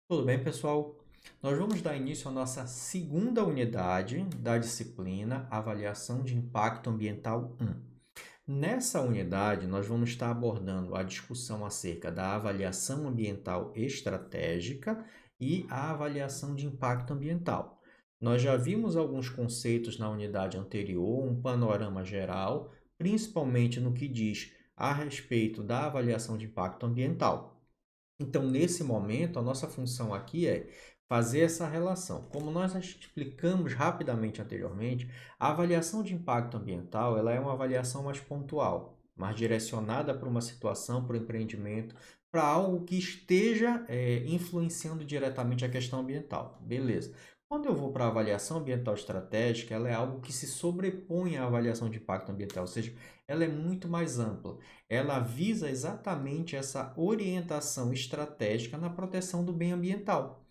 Tudo bem, pessoal? Nós vamos dar início à nossa segunda unidade da disciplina Avaliação de Impacto Ambiental 1. Nessa unidade, nós vamos estar abordando a discussão acerca da avaliação ambiental estratégica e a avaliação de impacto ambiental. Nós já vimos alguns conceitos na unidade anterior, um panorama geral, principalmente no que diz a respeito da avaliação de impacto ambiental. Então, nesse momento, a nossa função aqui é fazer essa relação. Como nós explicamos rapidamente anteriormente, a avaliação de impacto ambiental ela é uma avaliação mais pontual, mais direcionada para uma situação, para o empreendimento, para algo que esteja influenciando diretamente a questão ambiental. Beleza. Quando eu vou para a avaliação ambiental estratégica, ela é algo que se sobrepõe à avaliação de impacto ambiental, ou seja, ela é muito mais ampla. Ela visa exatamente essa orientação estratégica na proteção do bem ambiental.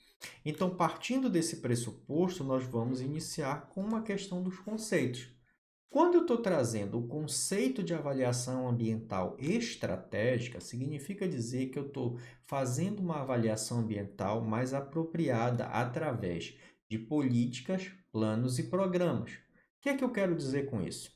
Então, partindo desse pressuposto, nós vamos iniciar com uma questão dos conceitos. Quando eu estou trazendo o conceito de avaliação ambiental estratégica, significa dizer que eu estou fazendo uma avaliação ambiental mais apropriada através de políticas, planos e programas. O que é que eu quero dizer com isso?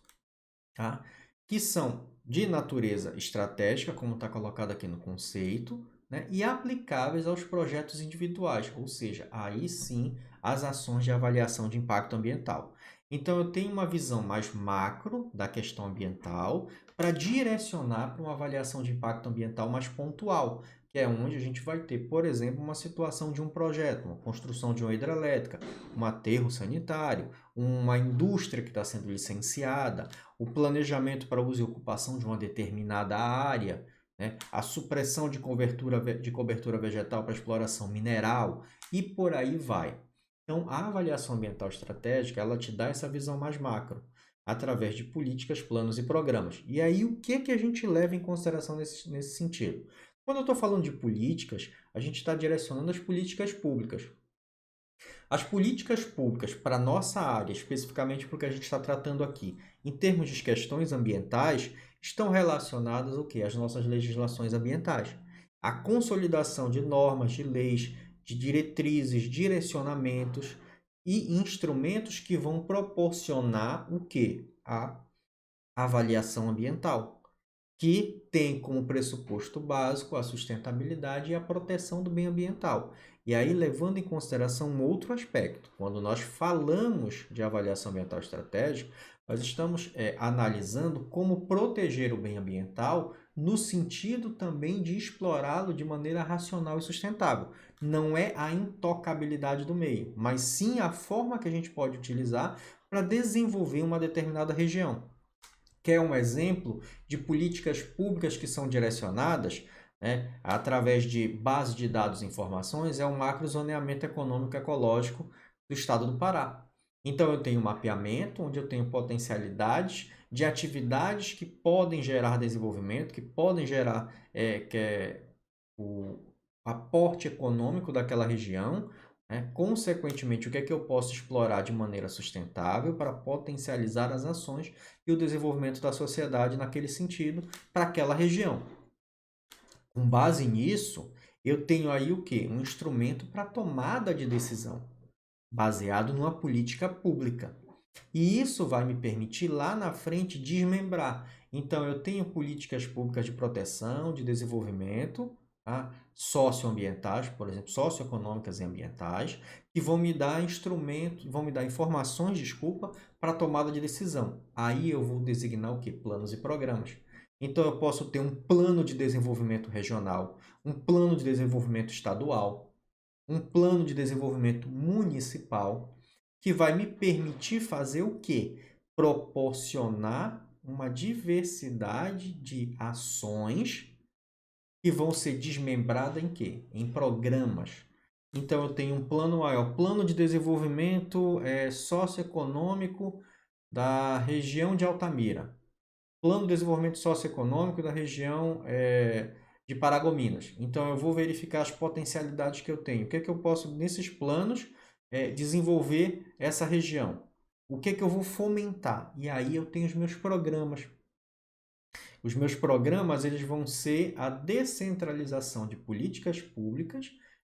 Tá? Que são de natureza estratégica, como está colocado aqui no conceito, né? E aplicáveis aos projetos individuais, ou seja, aí sim as ações de avaliação de impacto ambiental. Então, eu tenho uma visão mais macro da questão ambiental para direcionar para uma avaliação de impacto ambiental mais pontual, que é onde a gente vai ter, por exemplo, uma situação de um projeto, uma construção de uma hidrelétrica, um aterro sanitário, uma indústria que está sendo licenciada, o planejamento para uso e ocupação de uma determinada área, né? A supressão de cobertura vegetal para exploração mineral e por aí vai. Então, a avaliação ambiental estratégica, ela te dá essa visão mais macro, através de políticas, planos e programas. E aí, o que, que a gente leva em consideração nesse sentido? Quando eu estou falando de políticas, a gente está direcionando as políticas públicas. As políticas públicas para a nossa área, especificamente para o que a gente está tratando aqui, em termos de questões ambientais, estão relacionadas ao quê? Às nossas legislações ambientais. A consolidação de normas, de leis, de diretrizes, direcionamentos e instrumentos que vão proporcionar o quê? A avaliação ambiental, que tem como pressuposto básico a sustentabilidade e a proteção do bem ambiental. E aí, levando em consideração um outro aspecto, quando nós falamos de avaliação ambiental estratégica, nós estamos analisando como proteger o bem ambiental no sentido também de explorá-lo de maneira racional e sustentável. Não é a intocabilidade do meio, mas sim a forma que a gente pode utilizar para desenvolver uma determinada região. Quer um exemplo de políticas públicas que são direcionadas, né, através de base de dados e informações? É o macrozoneamento econômico ecológico do estado do Pará. Então, eu tenho um mapeamento onde eu tenho potencialidades de atividades que podem gerar desenvolvimento, que podem gerar o aporte econômico daquela região, né? Consequentemente, o que é que eu posso explorar de maneira sustentável para potencializar as ações e o desenvolvimento da sociedade naquele sentido para aquela região. Com base nisso, eu tenho aí o quê? Um instrumento para tomada de decisão, baseado numa política pública. E isso vai me permitir lá na frente desmembrar. Então, eu tenho políticas públicas de proteção, de desenvolvimento, tá? Socioambientais, por exemplo, socioeconômicas e ambientais, que vão me dar instrumentos, vão me dar informações, desculpa, para tomada de decisão. Aí eu vou designar o que? Planos e programas. Então, eu posso ter um plano de desenvolvimento regional, um plano de desenvolvimento estadual, um plano de desenvolvimento municipal, que vai me permitir fazer o quê? Proporcionar uma diversidade de ações que vão ser desmembradas em quê? Em programas. Então, eu tenho um plano maior, plano de desenvolvimento socioeconômico da região de Altamira, plano de desenvolvimento socioeconômico da região de Paragominas. Então, eu vou verificar as potencialidades que eu tenho. O que é que eu posso, nesses planos, desenvolver essa região? O que é que eu vou fomentar? E aí eu tenho os meus programas. Os meus programas eles vão ser a descentralização de políticas públicas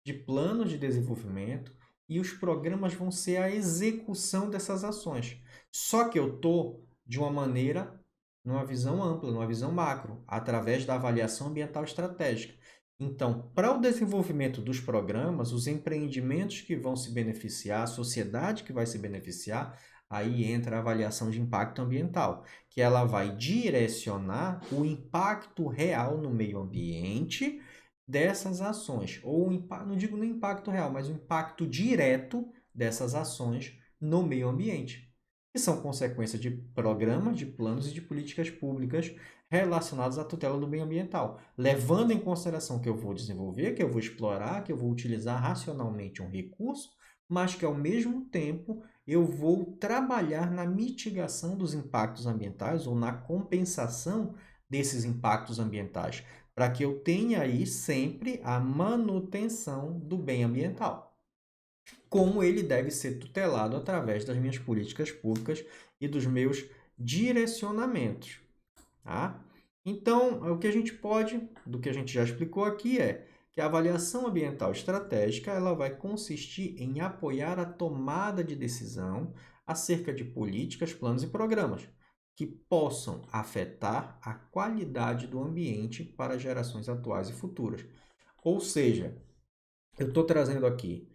de planos de desenvolvimento e os programas vão ser a execução dessas ações. Só que eu estou de uma maneira, numa visão ampla, numa visão macro, através da avaliação ambiental estratégica. Então, para o desenvolvimento dos programas, os empreendimentos que vão se beneficiar, a sociedade que vai se beneficiar, aí entra a avaliação de impacto ambiental, que ela vai direcionar o impacto real no meio ambiente dessas ações, ou não digo no impacto real, mas o impacto direto dessas ações no meio ambiente, que são consequência de programas, de planos e de políticas públicas relacionados à tutela do meio ambiental, levando em consideração que eu vou desenvolver, que eu vou explorar, que eu vou utilizar racionalmente um recurso, mas que ao mesmo tempo eu vou trabalhar na mitigação dos impactos ambientais ou na compensação desses impactos ambientais, para que eu tenha aí sempre a manutenção do bem ambiental, como ele deve ser tutelado através das minhas políticas públicas e dos meus direcionamentos. Tá? Então, o que a gente pode, do que a gente já explicou aqui, é que a avaliação ambiental estratégica ela vai consistir em apoiar a tomada de decisão acerca de políticas, planos e programas que possam afetar a qualidade do ambiente para gerações atuais e futuras. Ou seja, eu estou trazendo aqui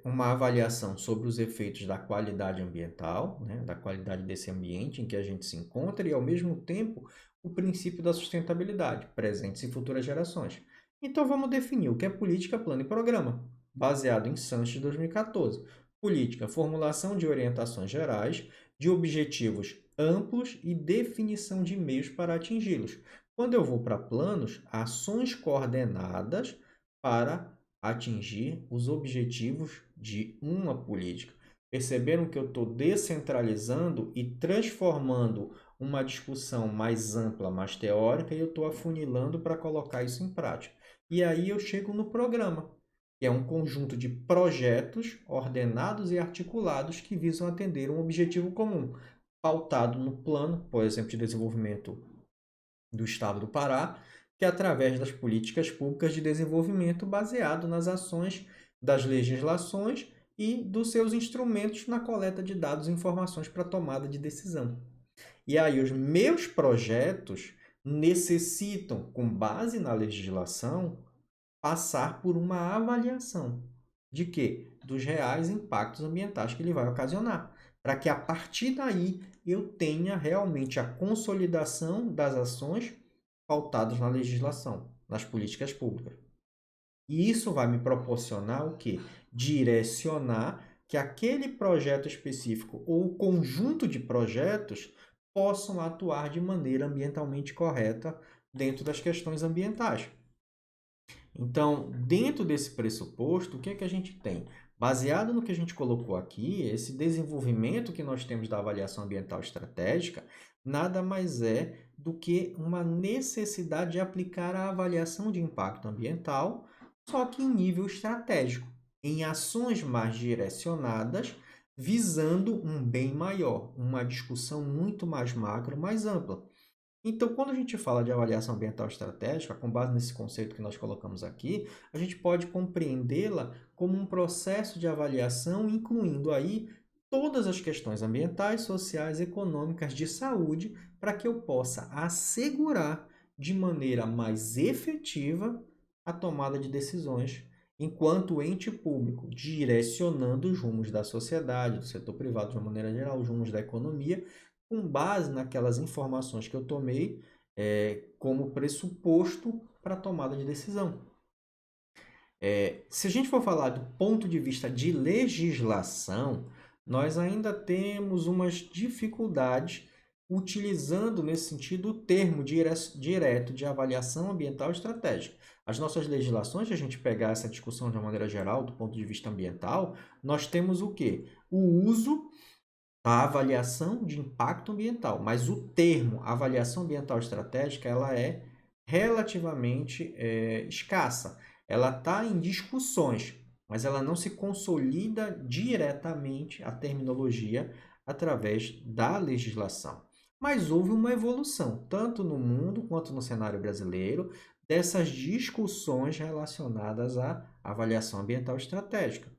uma avaliação sobre os efeitos da qualidade ambiental, né, da qualidade desse ambiente em que a gente se encontra e, ao mesmo tempo, o princípio da sustentabilidade, presentes e futuras gerações. Então, vamos definir o que é política, plano e programa, baseado em Sanches de 2014. Política, formulação de orientações gerais, de objetivos amplos e definição de meios para atingi-los. Quando eu vou para planos, ações coordenadas para atingir os objetivos de uma política. Perceberam que eu estou descentralizando e transformando uma discussão mais ampla, mais teórica, e eu estou afunilando para colocar isso em prática. E aí eu chego no programa, que é um conjunto de projetos ordenados e articulados que visam atender um objetivo comum, pautado no plano, por exemplo, de desenvolvimento do Estado do Pará, que é através das políticas públicas de desenvolvimento baseado nas ações das legislações e dos seus instrumentos na coleta de dados e informações para tomada de decisão. E aí os meus projetos necessitam, com base na legislação, passar por uma avaliação de quê? Dos reais impactos ambientais que ele vai ocasionar, para que a partir daí eu tenha realmente a consolidação das ações pautadas na legislação, nas políticas públicas. E isso vai me proporcionar o quê? Direcionar que aquele projeto específico ou o conjunto de projetos possam atuar de maneira ambientalmente correta dentro das questões ambientais. Então, dentro desse pressuposto, o que é que a gente tem? Baseado no que a gente colocou aqui, esse desenvolvimento que nós temos da avaliação ambiental estratégica nada mais é do que uma necessidade de aplicar a avaliação de impacto ambiental, só que em nível estratégico, em ações mais direcionadas, visando um bem maior, uma discussão muito mais macro, mais ampla. Então, quando a gente fala de avaliação ambiental estratégica, com base nesse conceito que nós colocamos aqui, a gente pode compreendê-la como um processo de avaliação, incluindo aí todas as questões ambientais, sociais, econômicas, de saúde, para que eu possa assegurar de maneira mais efetiva a tomada de decisões enquanto ente público, direcionando os rumos da sociedade, do setor privado de uma maneira geral, os rumos da economia, com base naquelas informações que eu tomei como pressuposto para a tomada de decisão. Se a gente for falar do ponto de vista de legislação, nós ainda temos umas dificuldades utilizando, nesse sentido, o termo direto de avaliação ambiental estratégica. As nossas legislações, se a gente pegar essa discussão de uma maneira geral, do ponto de vista ambiental, nós temos o quê? O uso a avaliação de impacto ambiental, mas o termo avaliação ambiental estratégica ela é relativamente escassa. Ela está em discussões, mas ela não se consolida diretamente a terminologia através da legislação. Mas houve uma evolução, tanto no mundo quanto no cenário brasileiro, dessas discussões relacionadas à avaliação ambiental estratégica,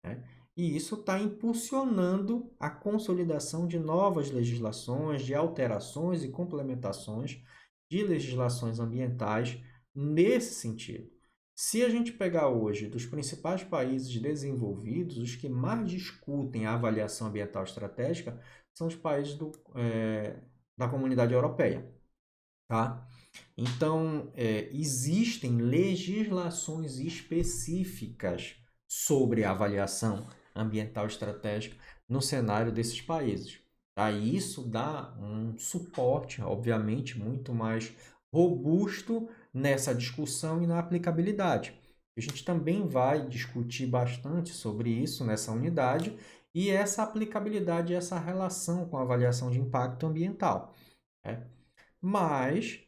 né? E isso está impulsionando a consolidação de novas legislações, de alterações e complementações de legislações ambientais nesse sentido. Se a gente pegar hoje dos principais países desenvolvidos, os que mais discutem a avaliação ambiental estratégica são os países da comunidade europeia, tá? Então, existem legislações específicas sobre a avaliação ambiental estratégica no cenário desses países. Tá? E isso dá um suporte, obviamente, muito mais robusto nessa discussão e na aplicabilidade. A gente também vai discutir bastante sobre isso nessa unidade e essa aplicabilidade e essa relação com a avaliação de impacto ambiental, né? Mas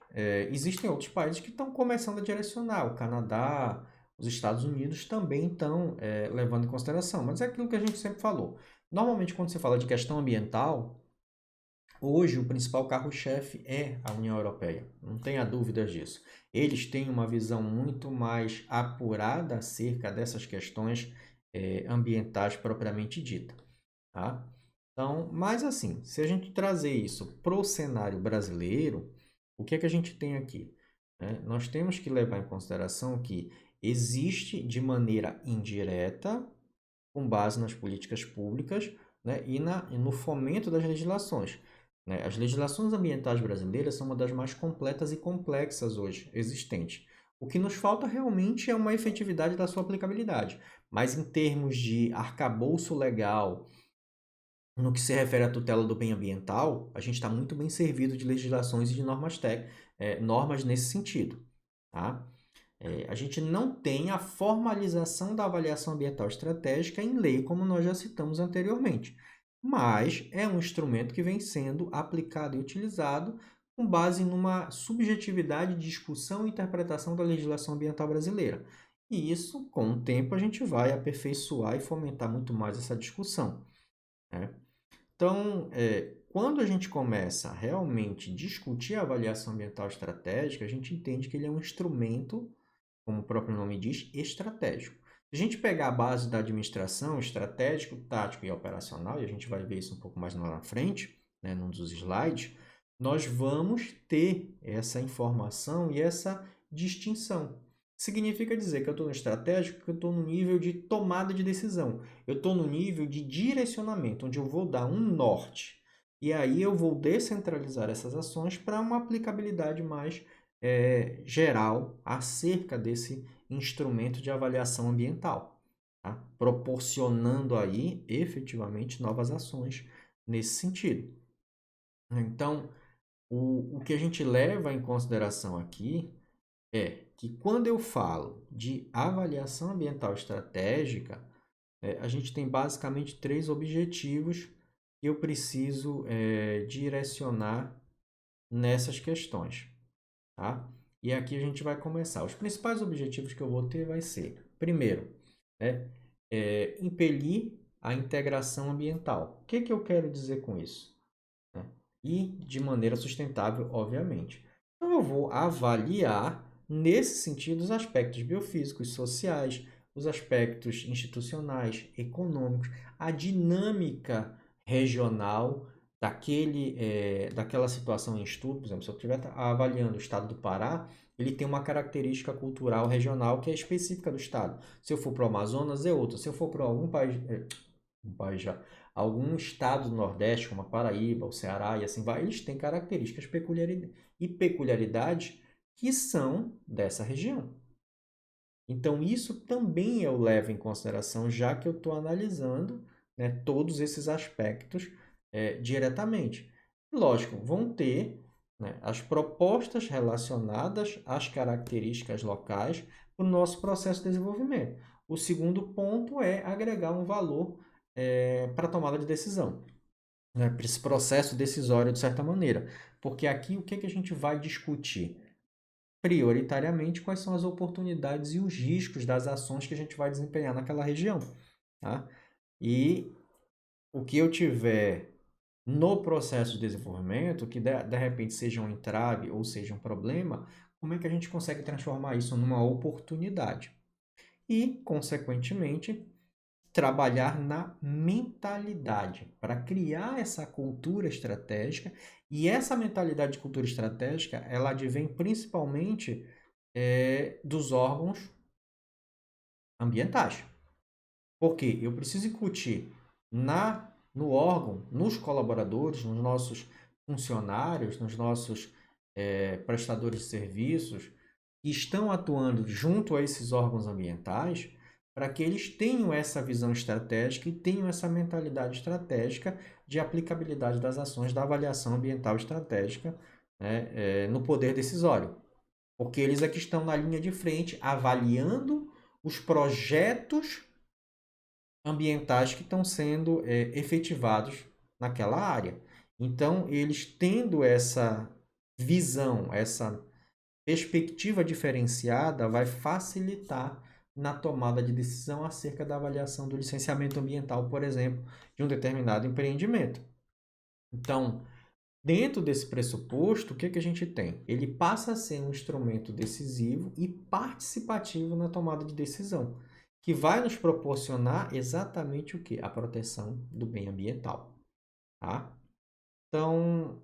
existem outros países que estão começando a direcionar. O Canadá, os Estados Unidos também estão levando em consideração. Mas é aquilo que a gente sempre falou. Normalmente, quando se fala de questão ambiental, hoje o principal carro-chefe é a União Europeia. Não tenha dúvidas disso. Eles têm uma visão muito mais apurada acerca dessas questões ambientais propriamente dita, tá? Então, mas assim, se a gente trazer isso para o cenário brasileiro, o que é que a gente tem aqui? Nós temos que levar em consideração que existe de maneira indireta, com base nas políticas públicas, né, e no fomento das legislações, né? As legislações ambientais brasileiras são uma das mais completas e complexas hoje existentes. O que nos falta realmente é uma efetividade da sua aplicabilidade. Mas em termos de arcabouço legal, no que se refere à tutela do bem ambiental, a gente está muito bem servido de legislações e de normas nesse sentido, tá? A gente não tem a formalização da avaliação ambiental estratégica em lei, como nós já citamos anteriormente, mas é um instrumento que vem sendo aplicado e utilizado com base numa subjetividade de discussão e interpretação da legislação ambiental brasileira. E isso, com o tempo, a gente vai aperfeiçoar e fomentar muito mais essa discussão, né? Então, quando a gente começa a realmente discutir a avaliação ambiental estratégica, a gente entende que ele é um instrumento, como o próprio nome diz, estratégico. Se a gente pegar a base da administração, estratégico, tático e operacional, e a gente vai ver isso um pouco mais lá na frente, né, num dos slides, nós vamos ter essa informação e essa distinção. Significa dizer que eu estou no estratégico, que eu estou no nível de tomada de decisão. Eu estou no nível de direcionamento, onde eu vou dar um norte. E aí eu vou descentralizar essas ações para uma aplicabilidade mais geral acerca desse instrumento de avaliação ambiental, tá? Proporcionando aí efetivamente novas ações nesse sentido. Então, o que a gente leva em consideração aqui é que quando eu falo de avaliação ambiental estratégica, a gente tem basicamente três objetivos que eu preciso direcionar nessas questões, tá? E aqui a gente vai começar. Os principais objetivos que eu vou ter vai ser, primeiro, né, impelir a integração ambiental. O que eu quero dizer com isso? E de maneira sustentável, obviamente. Então, eu vou avaliar, nesse sentido, os aspectos biofísicos, sociais, os aspectos institucionais, econômicos, a dinâmica regional daquela situação em estudo. Por exemplo, se eu estiver avaliando o estado do Pará, ele tem uma característica cultural regional que é específica do estado. Se eu for para o Amazonas, é outra. Se eu for para algum país, algum estado do Nordeste, como a Paraíba, o Ceará e assim vai, eles têm características e peculiaridades que são dessa região. Então, isso também eu levo em consideração, já que eu estou analisando, né, todos esses aspectos diretamente. Lógico, vão ter, né, as propostas relacionadas às características locais para o nosso processo de desenvolvimento. O segundo ponto é agregar um valor para a tomada de decisão, né, para esse processo decisório, de certa maneira. Porque aqui o que a gente vai discutir? Prioritariamente, quais são as oportunidades e os riscos das ações que a gente vai desempenhar naquela região, tá? E o que eu tiver no processo de desenvolvimento, que de repente seja um entrave ou seja um problema, como é que a gente consegue transformar isso numa oportunidade? E, consequentemente, trabalhar na mentalidade para criar essa cultura estratégica. E essa mentalidade de cultura estratégica, ela advém principalmente dos órgãos ambientais. Porque eu preciso incutir no órgão, nos colaboradores, nos nossos funcionários, nos nossos prestadores de serviços que estão atuando junto a esses órgãos ambientais, para que eles tenham essa visão estratégica e tenham essa mentalidade estratégica de aplicabilidade das ações da avaliação ambiental estratégica, né, no poder decisório. Porque eles é que estão na linha de frente avaliando os projetos ambientais que estão sendo efetivados naquela área. Então, eles tendo essa visão, essa perspectiva diferenciada, vai facilitar na tomada de decisão acerca da avaliação do licenciamento ambiental, por exemplo, de um determinado empreendimento. Então, dentro desse pressuposto, o que a gente tem? Ele passa a ser um instrumento decisivo e participativo na tomada de decisão, que vai nos proporcionar exatamente o quê? A proteção do bem ambiental. Tá? Então,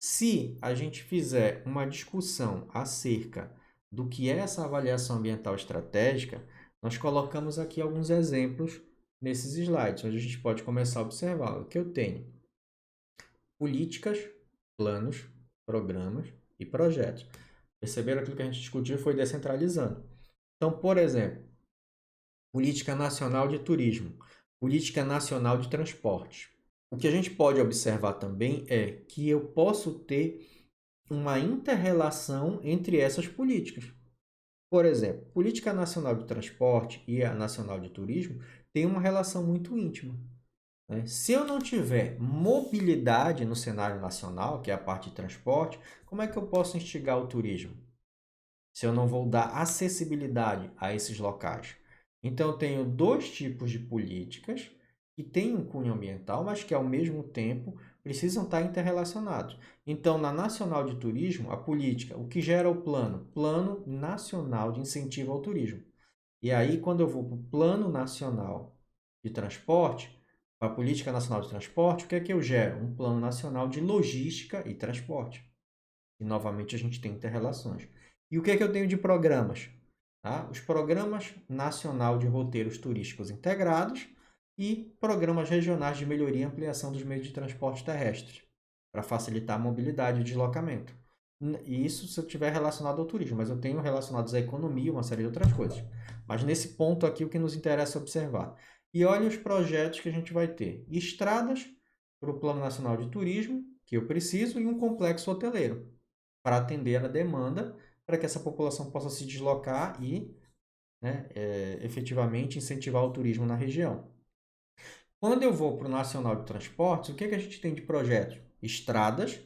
se a gente fizer uma discussão acerca do que é essa avaliação ambiental estratégica, nós colocamos aqui alguns exemplos nesses slides, onde a gente pode começar a observar o que eu tenho. Políticas, planos, programas e projetos. Perceberam aquilo que a gente discutiu foi descentralizando. Então, por exemplo, Política Nacional de Turismo, Política Nacional de Transportes. O que a gente pode observar também é que eu posso ter uma inter-relação entre essas políticas. Por exemplo, Política Nacional de Transporte e a Nacional de Turismo têm uma relação muito íntima. Se eu não tiver mobilidade no cenário nacional, que é a parte de transporte, como é que eu posso instigar o turismo? Se eu não vou dar acessibilidade a esses locais. Então, eu tenho dois tipos de políticas que têm um cunho ambiental, mas que, ao mesmo tempo, precisam estar interrelacionados. Então, na Nacional de Turismo, a política, o que gera o plano? Plano Nacional de Incentivo ao Turismo. E aí, quando eu vou para o Plano Nacional de Transporte, para a Política Nacional de Transporte, o que é que eu gero? Um Plano Nacional de Logística e Transporte. E, novamente, a gente tem interrelações. E o que é que eu tenho de programas? Tá? Os Programas Nacional de Roteiros Turísticos Integrados e Programas Regionais de Melhoria e Ampliação dos Meios de Transporte Terrestres, para facilitar a mobilidade e o deslocamento. E isso se eu tiver relacionado ao turismo, mas eu tenho relacionados à economia e uma série de outras coisas. Mas nesse ponto aqui, o que nos interessa é observar. E olha os projetos que a gente vai ter. Estradas para o Plano Nacional de Turismo, que eu preciso, e um complexo hoteleiro, para atender a demanda, para que essa população possa se deslocar e efetivamente incentivar o turismo na região. Quando eu vou para o Nacional de Transportes, o que a gente tem de projetos? Estradas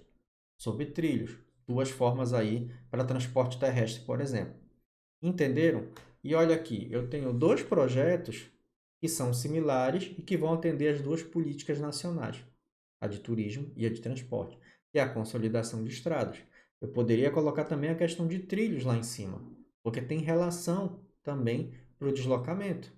sobre trilhos. Duas formas aí para transporte terrestre, por exemplo. Entenderam? E olha aqui, eu tenho dois projetos que são similares e que vão atender as duas políticas nacionais, a de turismo e a de transporte, e a consolidação de estradas. Eu poderia colocar também a questão de trilhos lá em cima, porque tem relação também para o deslocamento.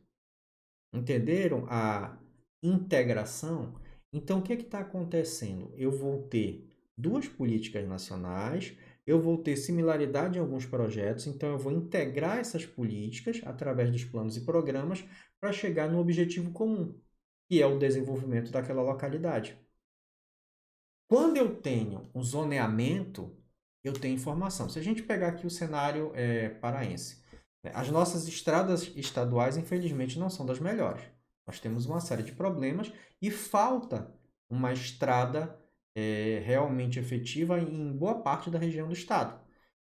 Entenderam a integração? Então, o que está acontecendo? Eu vou ter duas políticas nacionais, eu vou ter similaridade em alguns projetos, então eu vou integrar essas políticas através dos planos e programas para chegar no objetivo comum, que é o desenvolvimento daquela localidade. Quando eu tenho um zoneamento, eu tenho informação. Se a gente pegar aqui o cenário paraense, as nossas estradas estaduais, infelizmente, não são das melhores. Nós temos uma série de problemas e falta uma estrada realmente efetiva em boa parte da região do estado.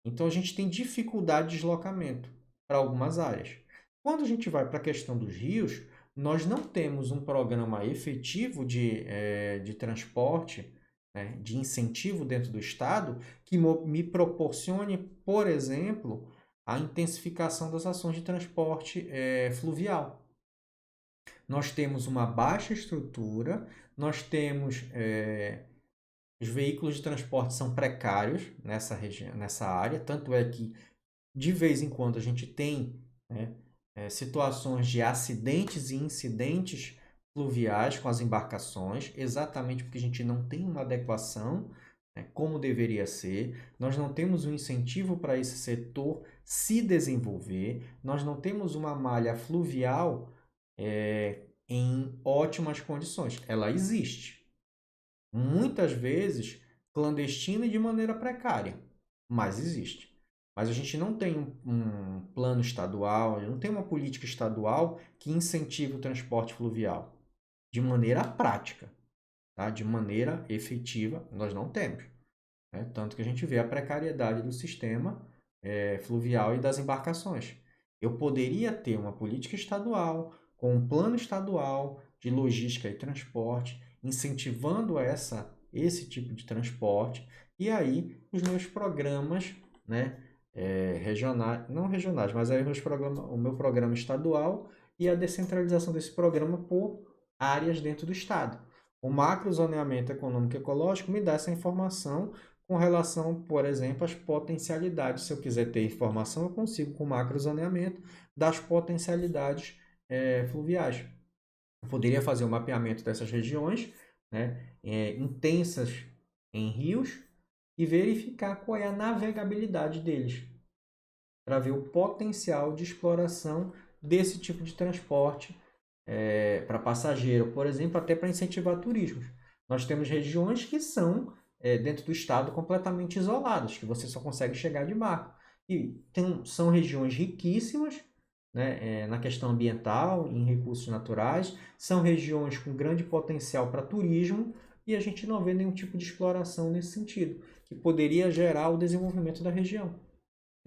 Então, a gente tem dificuldade de deslocamento para algumas áreas. Quando a gente vai para a questão dos rios, nós não temos um programa efetivo de transporte, né, de incentivo dentro do estado, que me proporcione, por exemplo, a intensificação das ações de transporte fluvial. Nós temos uma baixa estrutura, nós temos Os veículos de transporte são precários nessa região, nessa área, tanto é que de vez em quando a gente tem, né, situações de acidentes e incidentes fluviais com as embarcações, exatamente porque a gente não tem uma adequação, né, como deveria ser, nós não temos um incentivo para esse setor se desenvolver, nós não temos uma malha fluvial em ótimas condições. Ela existe, muitas vezes clandestina e de maneira precária, mas existe. Mas a gente não tem um plano estadual, não tem uma política estadual que incentive o transporte fluvial de maneira prática, tá? De maneira efetiva, nós não temos, né? Tanto que a gente vê a precariedade do sistema fluvial e das embarcações. Eu poderia ter uma política estadual, com um plano estadual de logística e transporte, incentivando esse tipo de transporte, e aí os meus programas, né, regionais, não regionais, mas aí o meu programa estadual e a descentralização desse programa por áreas dentro do estado. O macrozoneamento econômico e ecológico me dá essa informação com relação, por exemplo, às potencialidades. Se eu quiser ter informação, eu consigo, com o macrozoneamento, das potencialidades fluviais. Eu poderia fazer o mapeamento dessas regiões, né, intensas em rios, e verificar qual é a navegabilidade deles, para ver o potencial de exploração desse tipo de transporte para passageiro, por exemplo, até para incentivar turismo. Nós temos regiões que são, dentro do estado, completamente isoladas, que você só consegue chegar de barco. E são regiões riquíssimas, né, na questão ambiental, em recursos naturais, são regiões com grande potencial para turismo, e a gente não vê nenhum tipo de exploração nesse sentido, que poderia gerar o desenvolvimento da região.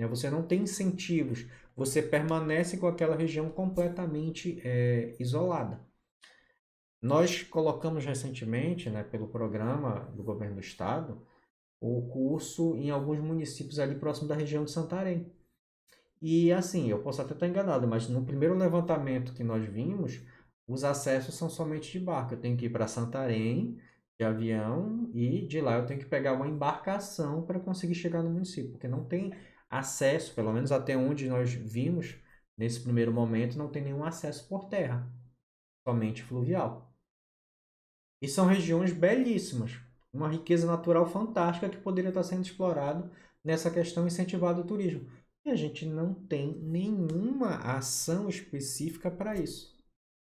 Você não tem incentivos, você permanece com aquela região completamente isolada. Nós colocamos recentemente, né, pelo programa do governo do estado, o curso em alguns municípios ali próximo da região de Santarém. E assim, eu posso até estar enganado, mas no primeiro levantamento que nós vimos, os acessos são somente de barco. Eu tenho que ir para Santarém de avião e de lá eu tenho que pegar uma embarcação para conseguir chegar no município, porque não tem acesso, pelo menos até onde nós vimos nesse primeiro momento, não tem nenhum acesso por terra, somente fluvial. E são regiões belíssimas, uma riqueza natural fantástica que poderia estar sendo explorado nessa questão incentivada do turismo. E a gente não tem nenhuma ação específica para isso.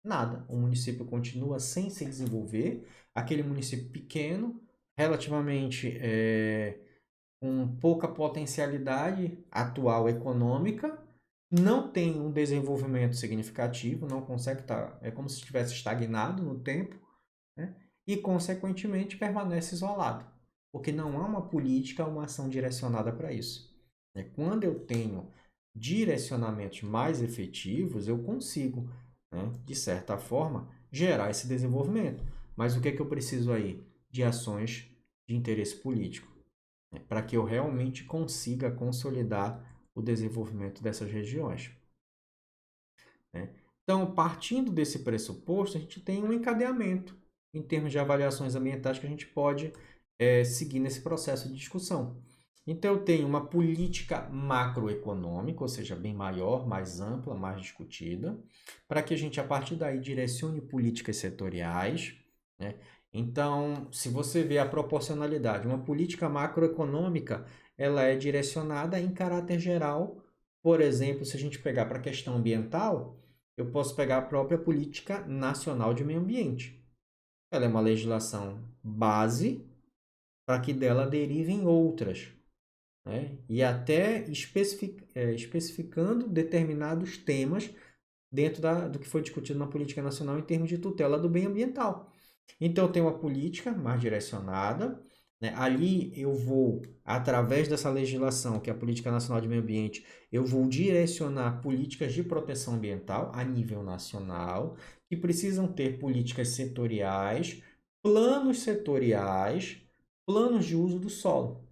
Nada. O município continua sem se desenvolver, aquele município pequeno, relativamente com pouca potencialidade atual econômica, não tem um desenvolvimento significativo, não consegue estar, é como se estivesse estagnado no tempo, né? E, consequentemente, permanece isolado, porque não há uma política, uma ação direcionada para isso. Quando eu tenho direcionamentos mais efetivos, eu consigo, né, de certa forma, gerar esse desenvolvimento. Mas o que é que eu preciso aí? De ações de interesse político, né, para que eu realmente consiga consolidar o desenvolvimento dessas regiões, né? Então, partindo desse pressuposto, a gente tem um encadeamento em termos de avaliações ambientais que a gente pode seguir nesse processo de discussão. Então, eu tenho uma política macroeconômica, ou seja, bem maior, mais ampla, mais discutida, para que a gente, a partir daí, direcione políticas setoriais, né? Então, se você vê a proporcionalidade, uma política macroeconômica, ela é direcionada em caráter geral. Por exemplo, se a gente pegar para a questão ambiental, eu posso pegar a própria Política Nacional de Meio Ambiente. Ela é uma legislação base para que dela derivem outras, né? E até especificando determinados temas dentro do que foi discutido na Política Nacional em termos de tutela do bem ambiental. Então, eu tenho uma política mais direcionada, né? Ali eu vou, através dessa legislação, que é a Política Nacional de Meio Ambiente, eu vou direcionar políticas de proteção ambiental a nível nacional, que precisam ter políticas setoriais, planos de uso do solo.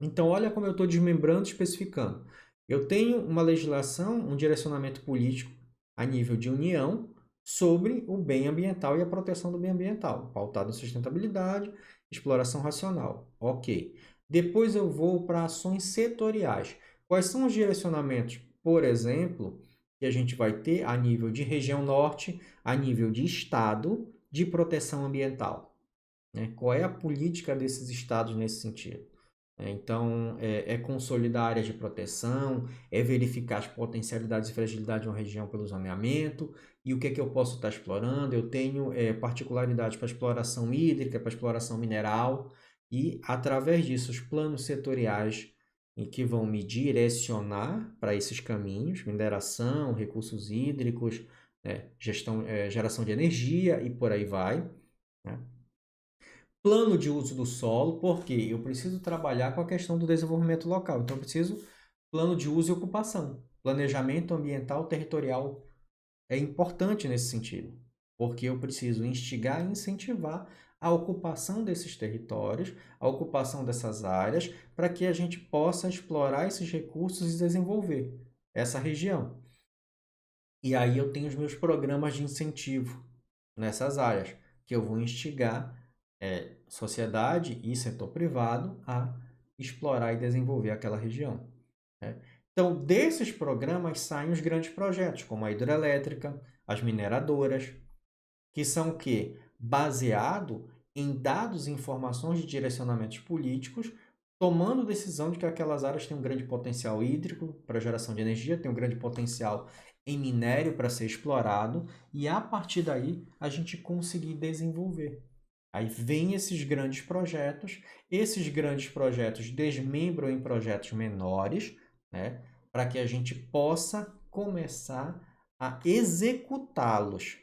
Então, olha como eu estou desmembrando, especificando. Eu tenho uma legislação, um direcionamento político a nível de União sobre o bem ambiental e a proteção do bem ambiental, pautado em sustentabilidade exploração racional. Ok. Depois eu vou para ações setoriais. Quais são os direcionamentos, por exemplo, que a gente vai ter a nível de região norte, a nível de estado de proteção ambiental, né? Qual é a política desses estados nesse sentido? Então, é consolidar áreas de proteção, é verificar as potencialidades e fragilidades de uma região pelo zoneamento, e o que é que eu posso estar explorando. Eu tenho particularidades para exploração hídrica, para exploração mineral, e através disso, os planos setoriais em que vão me direcionar para esses caminhos, mineração, recursos hídricos, geração de energia e por aí vai, né? Plano de uso do solo, porque eu preciso trabalhar com a questão do desenvolvimento local. Então, eu preciso plano de uso e ocupação. Planejamento ambiental territorial é importante nesse sentido, porque eu preciso instigar e incentivar a ocupação desses territórios, a ocupação dessas áreas, para que a gente possa explorar esses recursos e desenvolver essa região. E aí eu tenho os meus programas de incentivo nessas áreas, que eu vou instigar sociedade e setor privado a explorar e desenvolver aquela região, né? Então, desses programas saem os grandes projetos, como a hidrelétrica, as mineradoras, que são o quê? Baseado em dados e informações de direcionamentos políticos, tomando decisão de que aquelas áreas têm um grande potencial hídrico para geração de energia, têm um grande potencial em minério para ser explorado, e a partir daí a gente conseguir desenvolver. Aí vem esses grandes projetos desmembram em projetos menores, né, para que a gente possa começar a executá-los.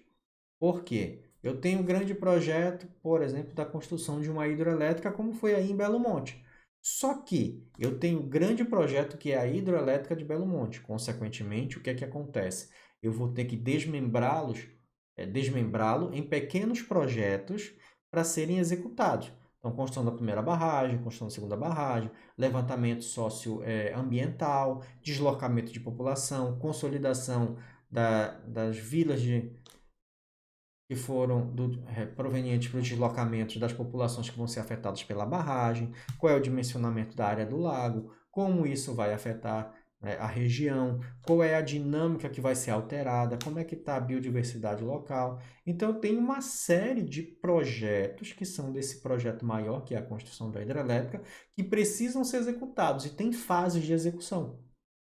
Por quê? Eu tenho um grande projeto, por exemplo, da construção de uma hidrelétrica, como foi aí em Belo Monte. Só que eu tenho um grande projeto que é a hidrelétrica de Belo Monte. Consequentemente, o que é que acontece? Eu vou ter que desmembrá-lo em pequenos projetos para serem executados. Então, construção da primeira barragem, construção da segunda barragem, levantamento socioambiental, deslocamento de população, consolidação das vilas que foram provenientes para os deslocamentos das populações que vão ser afetadas pela barragem, qual é o dimensionamento da área do lago, como isso vai afetar a região, qual é a dinâmica que vai ser alterada, como é que está a biodiversidade local. Então, tem uma série de projetos que são desse projeto maior, que é a construção da hidrelétrica, que precisam ser executados e tem fases de execução.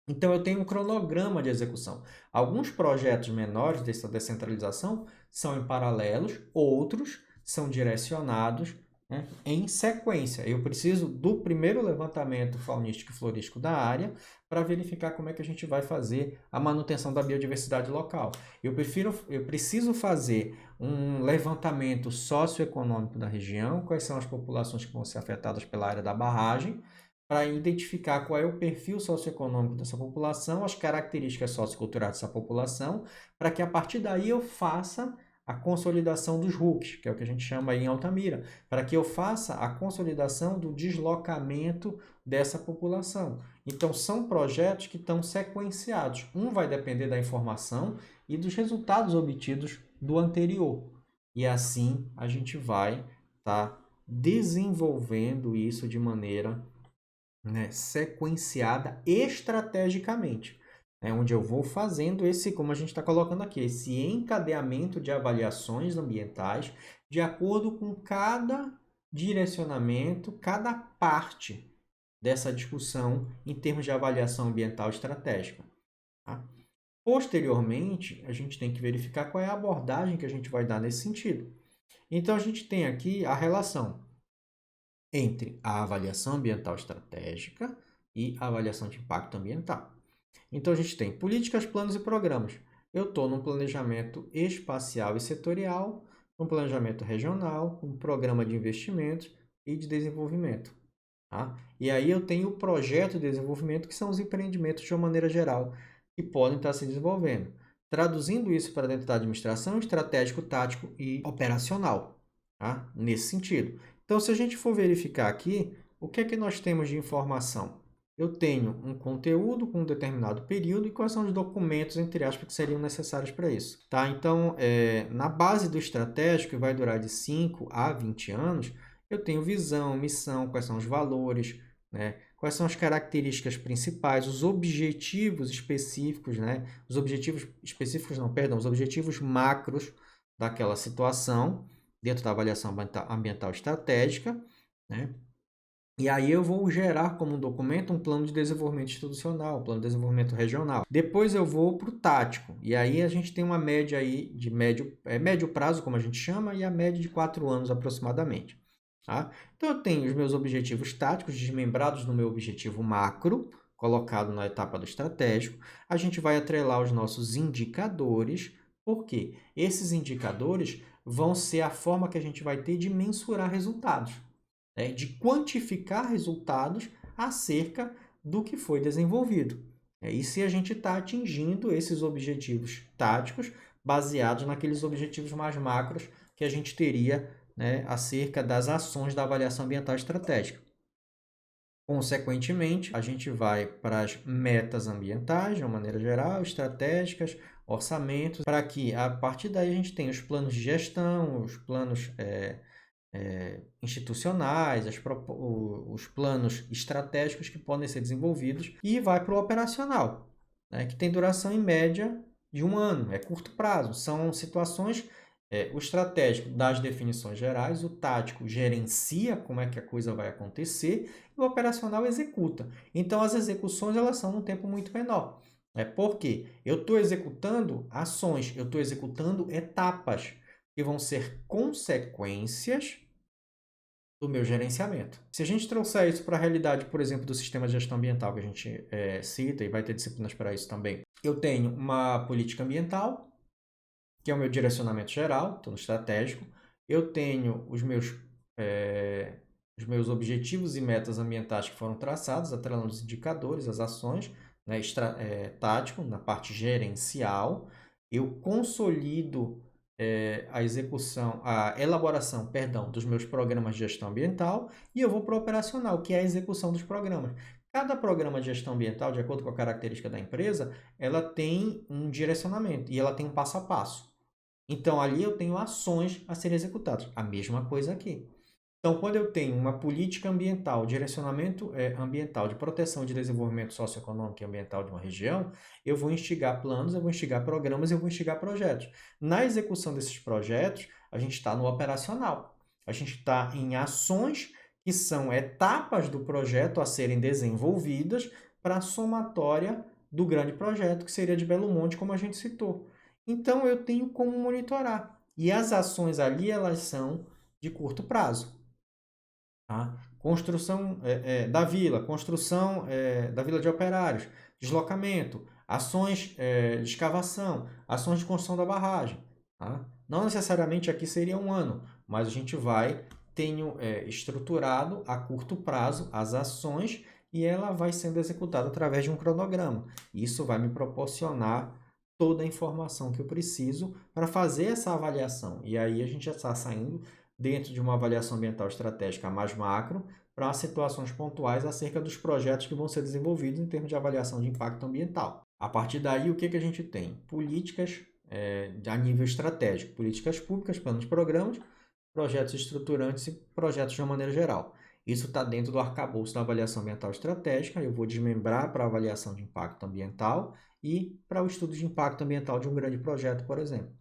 Então, eu tenho um cronograma de execução. Alguns projetos menores dessa descentralização são em paralelos, outros são direcionados, né, em sequência. Eu preciso do primeiro levantamento faunístico e florístico da área para verificar como é que a gente vai fazer a manutenção da biodiversidade local. Eu preciso fazer um levantamento socioeconômico da região, quais são as populações que vão ser afetadas pela área da barragem, para identificar qual é o perfil socioeconômico dessa população, as características socioculturais dessa população, para que a partir daí eu faça a consolidação dos RUCs, que é o que a gente chama aí em Altamira, para que eu faça a consolidação do deslocamento dessa população. Então, são projetos que estão sequenciados. Um vai depender da informação e dos resultados obtidos do anterior. E assim a gente vai estar desenvolvendo isso de maneira sequenciada estrategicamente, onde eu vou fazendo esse, como a gente está colocando aqui, esse encadeamento de avaliações ambientais de acordo com cada direcionamento, cada parte dessa discussão em termos de avaliação ambiental estratégica. Tá? Posteriormente, a gente tem que verificar qual é a abordagem que a gente vai dar nesse sentido. Então, a gente tem aqui a relação entre a avaliação ambiental estratégica e a avaliação de impacto ambiental. Então, a gente tem políticas, planos e programas. Eu estou num planejamento espacial e setorial, um planejamento regional, um programa de investimentos e de desenvolvimento. Tá? E aí eu tenho o projeto de desenvolvimento, que são os empreendimentos de uma maneira geral, que podem estar se desenvolvendo. Traduzindo isso para dentro da administração, estratégico, tático e operacional. Tá? Nesse sentido. Então, se a gente for verificar aqui, o que é que nós temos de informação? Eu tenho um conteúdo com um determinado período e quais são os documentos, entre aspas, que seriam necessários para isso. Tá? Então, na base do estratégico, que vai durar de 5 a 20 anos, eu tenho visão, missão, quais são os valores, né? Quais são as características principais, os objetivos específicos, né? Os objetivos específicos, não, perdão, os objetivos macros daquela situação, dentro da avaliação ambiental estratégica, né? E aí eu vou gerar como um documento um plano de desenvolvimento institucional, um plano de desenvolvimento regional. Depois eu vou para o tático. E aí a gente tem uma média aí de médio prazo, como a gente chama, e a média de 4 anos aproximadamente. Tá? Então eu tenho os meus objetivos táticos desmembrados no meu objetivo macro, colocado na etapa do estratégico. A gente vai atrelar os nossos indicadores, porque esses indicadores vão ser a forma que a gente vai ter de mensurar resultados, de quantificar resultados acerca do que foi desenvolvido. E se a gente está atingindo esses objetivos táticos baseados naqueles objetivos mais macros que a gente teria, né, acerca das ações da avaliação ambiental estratégica. Consequentemente, a gente vai para as metas ambientais, de uma maneira geral, estratégicas, orçamentos, para que a partir daí a gente tenha os planos de gestão, os planos institucionais, os planos estratégicos que podem ser desenvolvidos, e vai para o operacional, né, que tem duração em média de 1 ano, é curto prazo. São situações, o estratégico dá as definições gerais, o tático gerencia como é que a coisa vai acontecer e o operacional executa. Então as execuções elas são num tempo muito menor. Por quê? Eu estou executando ações, eu estou executando etapas que vão ser consequências do meu gerenciamento. Se a gente trouxer isso para a realidade, por exemplo, do sistema de gestão ambiental que a gente cita, e vai ter disciplinas para isso também, eu tenho uma política ambiental, que é o meu direcionamento geral, estou no estratégico, eu tenho os meus objetivos e metas ambientais que foram traçados, atrelando os indicadores, as ações, né, tático, na parte gerencial, eu consolido a elaboração, perdão, dos meus programas de gestão ambiental e eu vou para o operacional, que é a execução dos programas. Cada programa de gestão ambiental, de acordo com a característica da empresa, ela tem um direcionamento e ela tem um passo a passo. Então, ali eu tenho ações a serem executadas. A mesma coisa aqui. Então, quando eu tenho uma política ambiental, direcionamento ambiental de proteção de desenvolvimento socioeconômico e ambiental de uma região, eu vou instigar planos, eu vou instigar programas, eu vou instigar projetos. Na execução desses projetos, a gente está no operacional. A gente está em ações que são etapas do projeto a serem desenvolvidas para a somatória do grande projeto, que seria de Belo Monte, como a gente citou. Então, eu tenho como monitorar. E as ações ali, elas são de curto prazo. Tá? Construção da vila, construção da vila de operários, deslocamento, ações de escavação, ações de construção da barragem. Tá? Não necessariamente aqui seria 1 ano, mas a gente vai tenho estruturado a curto prazo as ações e ela vai sendo executada através de um cronograma. Isso vai me proporcionar toda a informação que eu preciso para fazer essa avaliação. E aí a gente já está saindo dentro de uma avaliação ambiental estratégica mais macro para situações pontuais acerca dos projetos que vão ser desenvolvidos em termos de avaliação de impacto ambiental. A partir daí, o que a gente tem? Políticas a nível estratégico, políticas públicas, planos de programas, projetos estruturantes e projetos de uma maneira geral. Isso está dentro do arcabouço da avaliação ambiental estratégica. Eu vou desmembrar para a avaliação de impacto ambiental e para o estudo de impacto ambiental de um grande projeto, por exemplo.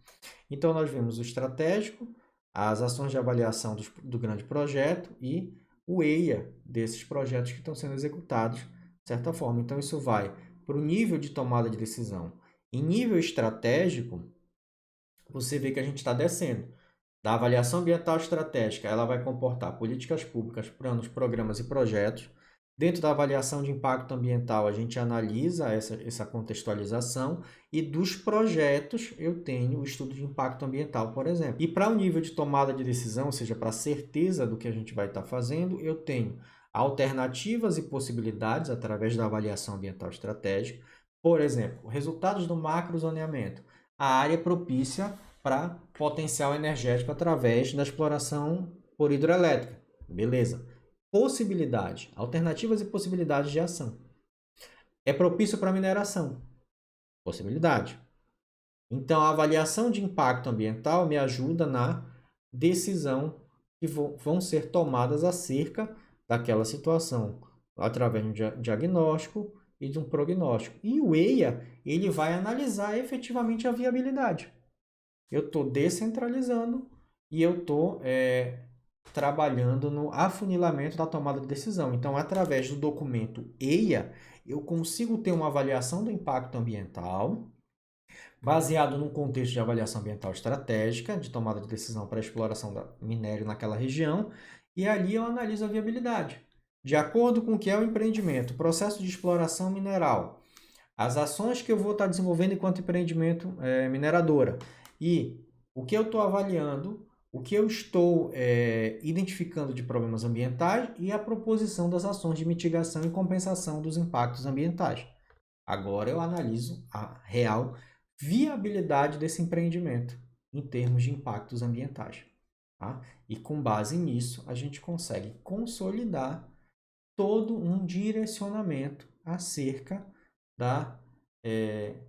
Então, nós vimos o estratégico, as ações de avaliação do grande projeto e o EIA desses projetos que estão sendo executados, de certa forma. Então, isso vai para o nível de tomada de decisão. Em nível estratégico, você vê que a gente está descendo. Da avaliação ambiental estratégica, ela vai comportar políticas públicas, planos, programas e projetos. Dentro da avaliação de impacto ambiental, a gente analisa essa contextualização e dos projetos eu tenho o estudo de impacto ambiental, por exemplo. E para o nível de tomada de decisão, ou seja, para a certeza do que a gente vai estar fazendo, eu tenho alternativas e possibilidades através da avaliação ambiental estratégica. Por exemplo, resultados do macrozoneamento. A área propícia para potencial energético através da exploração por hidrelétrica. Beleza. Possibilidade, alternativas e possibilidades de ação. É propício para mineração. Possibilidade. Então, a avaliação de impacto ambiental me ajuda na decisão que vão ser tomadas acerca daquela situação, através de um diagnóstico e de um prognóstico. E o EIA, ele vai analisar efetivamente a viabilidade. Eu estou descentralizando e eu estou trabalhando no afunilamento da tomada de decisão. Então, através do documento EIA, eu consigo ter uma avaliação do impacto ambiental, baseado num contexto de avaliação ambiental estratégica, de tomada de decisão para a exploração da minério naquela região, e ali eu analiso a viabilidade. De acordo com o que é o empreendimento, o processo de exploração mineral, as ações que eu vou estar desenvolvendo enquanto empreendimento mineradora, e o que eu estou avaliando, o que eu estou identificando de problemas ambientais e a proposição das ações de mitigação e compensação dos impactos ambientais. Agora eu analiso a real viabilidade desse empreendimento em termos de impactos ambientais. Tá? E com base nisso, a gente consegue consolidar todo um direcionamento acerca da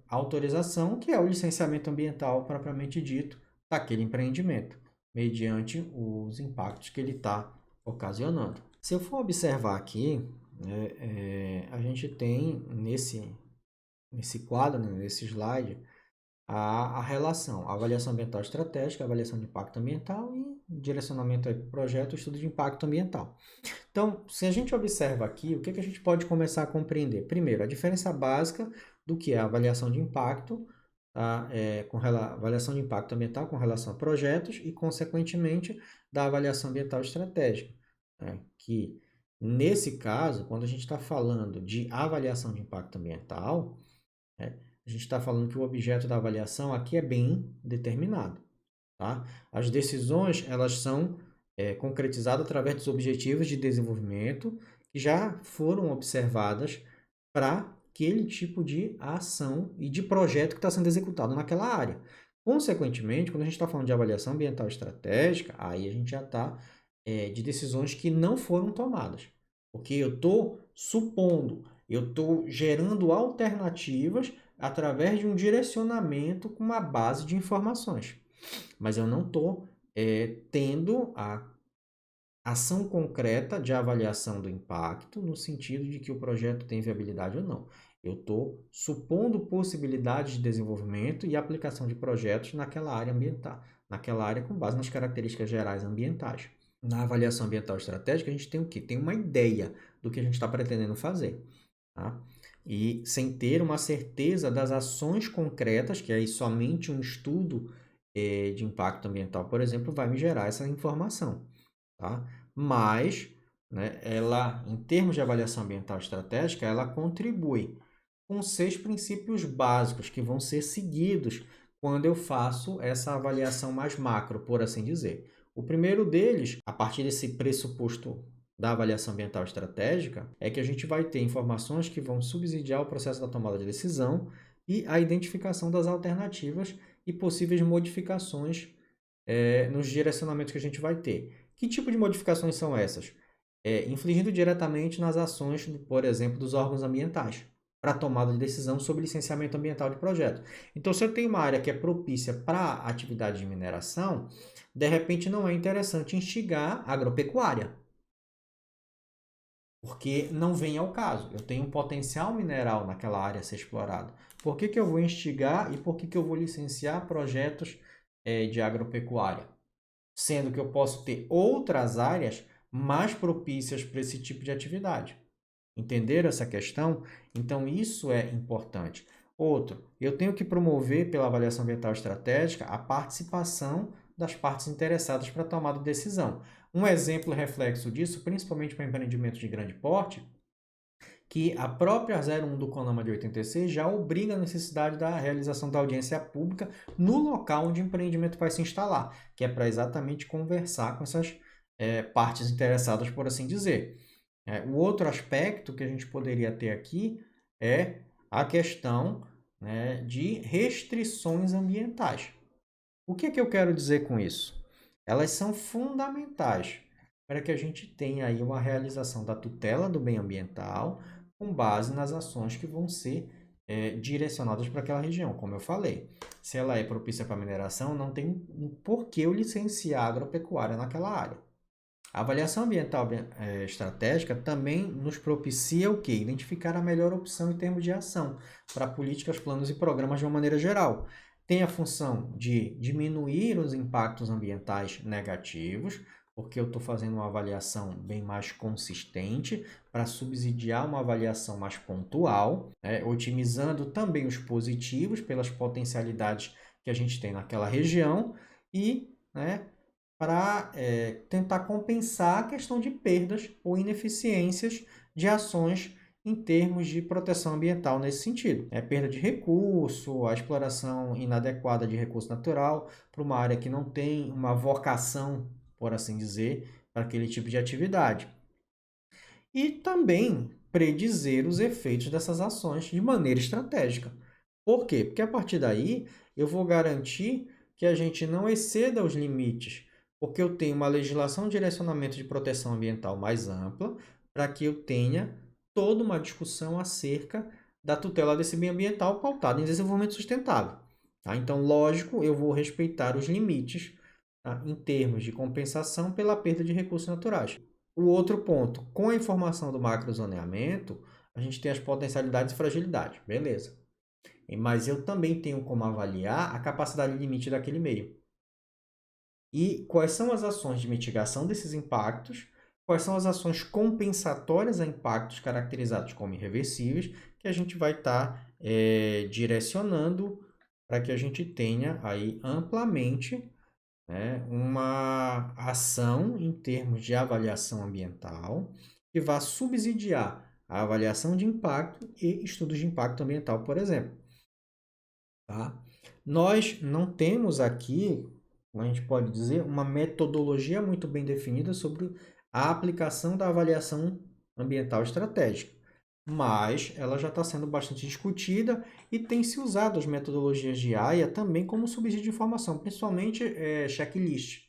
autorização, que é o licenciamento ambiental propriamente dito daquele empreendimento, mediante os impactos que ele está ocasionando. Se eu for observar aqui, a gente tem nesse quadro, né, nesse slide, a relação, a avaliação ambiental estratégica, a avaliação de impacto ambiental e direcionamento para o projeto, estudo de impacto ambiental. Então, se a gente observa aqui, o que a gente pode começar a compreender? Primeiro, a diferença básica do que é a avaliação de impacto, tá? Avaliação de impacto ambiental com relação a projetos e, consequentemente, da avaliação ambiental estratégica. Né? Que, nesse caso, quando a gente está falando de avaliação de impacto ambiental, a gente está falando que o objeto da avaliação aqui é bem determinado. Tá? As decisões elas são concretizadas através dos objetivos de desenvolvimento que já foram observadas para aquele tipo de ação e de projeto que está sendo executado naquela área. Consequentemente, quando a gente está falando de avaliação ambiental estratégica, aí a gente já está de decisões que não foram tomadas. Porque eu estou supondo, eu estou gerando alternativas através de um direcionamento com uma base de informações. Mas eu não estou tendo a ação concreta de avaliação do impacto no sentido de que o projeto tem viabilidade ou não. Eu estou supondo possibilidades de desenvolvimento e aplicação de projetos naquela área ambiental, naquela área com base nas características gerais ambientais. Na avaliação ambiental estratégica, a gente tem o quê? Tem uma ideia do que a gente está pretendendo fazer. Tá? E sem ter uma certeza das ações concretas, que aí somente um estudo de impacto ambiental, por exemplo, vai me gerar essa informação. Tá? Mas, né, ela, em termos de avaliação ambiental estratégica, ela contribui com 6 princípios básicos que vão ser seguidos quando eu faço essa avaliação mais macro, por assim dizer. O primeiro deles, a partir desse pressuposto da avaliação ambiental estratégica, é que a gente vai ter informações que vão subsidiar o processo da tomada de decisão e a identificação das alternativas e possíveis modificações nos direcionamentos que a gente vai ter. Que tipo de modificações são essas? Infligindo diretamente nas ações, por exemplo, dos órgãos ambientais, para a tomada de decisão sobre licenciamento ambiental de projeto. Então, se eu tenho uma área que é propícia para a atividade de mineração, de repente não é interessante instigar a agropecuária, porque não vem ao caso. Eu tenho um potencial mineral naquela área a ser explorado. Por que eu vou instigar e por que eu vou licenciar projetos de agropecuária? Sendo que eu posso ter outras áreas mais propícias para esse tipo de atividade. Entenderam essa questão? Então, isso é importante. Outro, eu tenho que promover, pela avaliação ambiental estratégica, a participação das partes interessadas para a tomada de decisão. Um exemplo reflexo disso, principalmente para empreendimentos de grande porte, que a própria 01 do CONAMA de 86 já obriga a necessidade da realização da audiência pública no local onde o empreendimento vai se instalar, que é para exatamente conversar com essas partes interessadas, por assim dizer. O outro aspecto que a gente poderia ter aqui é a questão, né, de restrições ambientais. O que é que eu quero dizer com isso? Elas são fundamentais para que a gente tenha aí uma realização da tutela do bem ambiental com base nas ações que vão ser direcionadas para aquela região. Como eu falei, se ela é propícia para mineração, não tem por que eu licenciar a agropecuária naquela área. A avaliação ambiental estratégica também nos propicia o quê? Identificar a melhor opção em termos de ação para políticas, planos e programas de uma maneira geral. Tem a função de diminuir os impactos ambientais negativos, porque eu estou fazendo uma avaliação bem mais consistente para subsidiar uma avaliação mais pontual, né? Otimizando também os positivos pelas potencialidades que a gente tem naquela região e, né, para tentar compensar a questão de perdas ou ineficiências de ações em termos de proteção ambiental nesse sentido. É perda de recurso, a exploração inadequada de recurso natural para uma área que não tem uma vocação, por assim dizer, para aquele tipo de atividade. E também predizer os efeitos dessas ações de maneira estratégica. Por quê? Porque a partir daí eu vou garantir que a gente não exceda os limites, porque eu tenho uma legislação de direcionamento de proteção ambiental mais ampla, para que eu tenha toda uma discussão acerca da tutela desse meio ambiental pautada em desenvolvimento sustentável. Tá? Então, lógico, eu vou respeitar os limites, tá, em termos de compensação pela perda de recursos naturais. O outro ponto, com a informação do macrozoneamento, a gente tem as potencialidades e fragilidades, beleza. Mas eu também tenho como avaliar a capacidade limite daquele meio. E quais são as ações de mitigação desses impactos, quais são as ações compensatórias a impactos caracterizados como irreversíveis, que a gente vai estar direcionando para que a gente tenha aí amplamente, né, uma ação em termos de avaliação ambiental que vá subsidiar a avaliação de impacto e estudos de impacto ambiental, por exemplo. Tá? Nós não temos aqui, como a gente pode dizer, uma metodologia muito bem definida sobre a aplicação da avaliação ambiental estratégica, mas ela já está sendo bastante discutida e tem se usado as metodologias de AIA também como subsídio de informação, principalmente checklist,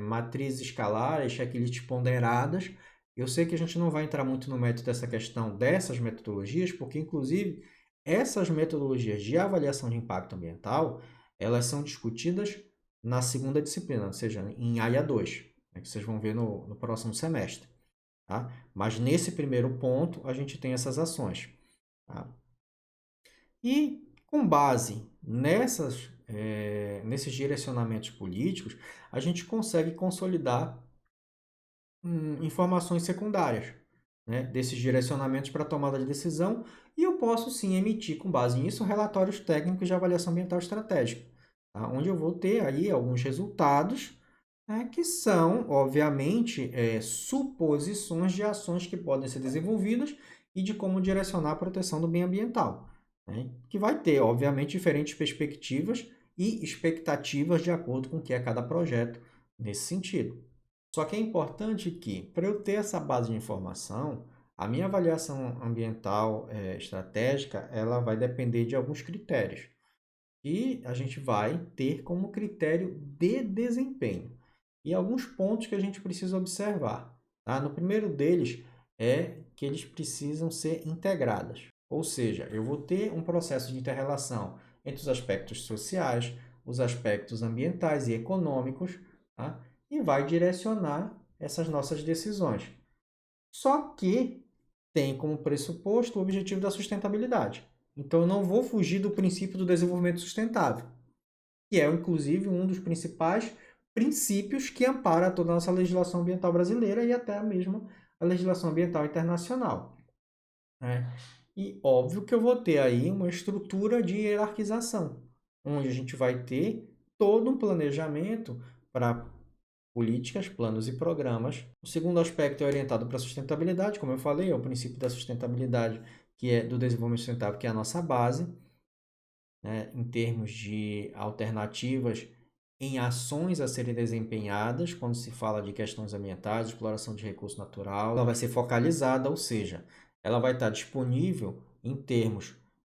matrizes escalares, checklists ponderadas. Eu sei que a gente não vai entrar muito no mérito dessa questão dessas metodologias, porque inclusive essas metodologias de avaliação de impacto ambiental, elas são discutidas na segunda disciplina, ou seja, em AIA 2, né, que vocês vão ver no próximo semestre. Tá? Mas nesse primeiro ponto, a gente tem essas ações. Tá? E com base nesses direcionamentos políticos, a gente consegue consolidar informações secundárias, né, desses direcionamentos para tomada de decisão, e eu posso sim emitir, com base nisso, relatórios técnicos de avaliação ambiental estratégica, tá? Onde eu vou ter aí alguns resultados, né, que são, obviamente, suposições de ações que podem ser desenvolvidas e de como direcionar a proteção do meio ambiental, né, que vai ter, obviamente, diferentes perspectivas e expectativas de acordo com o que é cada projeto nesse sentido. Só que é importante que, para eu ter essa base de informação, a minha avaliação ambiental estratégica, ela vai depender de alguns critérios. E a gente vai ter como critério de desempenho. E alguns pontos que a gente precisa observar. Tá? No primeiro deles é que eles precisam ser integrados. Ou seja, eu vou ter um processo de interrelação entre os aspectos sociais, os aspectos ambientais e econômicos, tá? E vai direcionar essas nossas decisões. Só que tem como pressuposto o objetivo da sustentabilidade. Então, eu não vou fugir do princípio do desenvolvimento sustentável, que é, inclusive, um dos principais princípios que ampara toda a nossa legislação ambiental brasileira e até mesmo a legislação ambiental internacional, né? E óbvio que eu vou ter aí uma estrutura de hierarquização, onde a gente vai ter todo um planejamento para políticas, planos e programas. O segundo aspecto é orientado para a sustentabilidade, como eu falei, é o princípio da sustentabilidade, que é do desenvolvimento sustentável, que é a nossa base, né, em termos de alternativas em ações a serem desempenhadas quando se fala de questões ambientais, exploração de recurso natural. Ela vai ser focalizada, ou seja, ela vai estar disponível em termos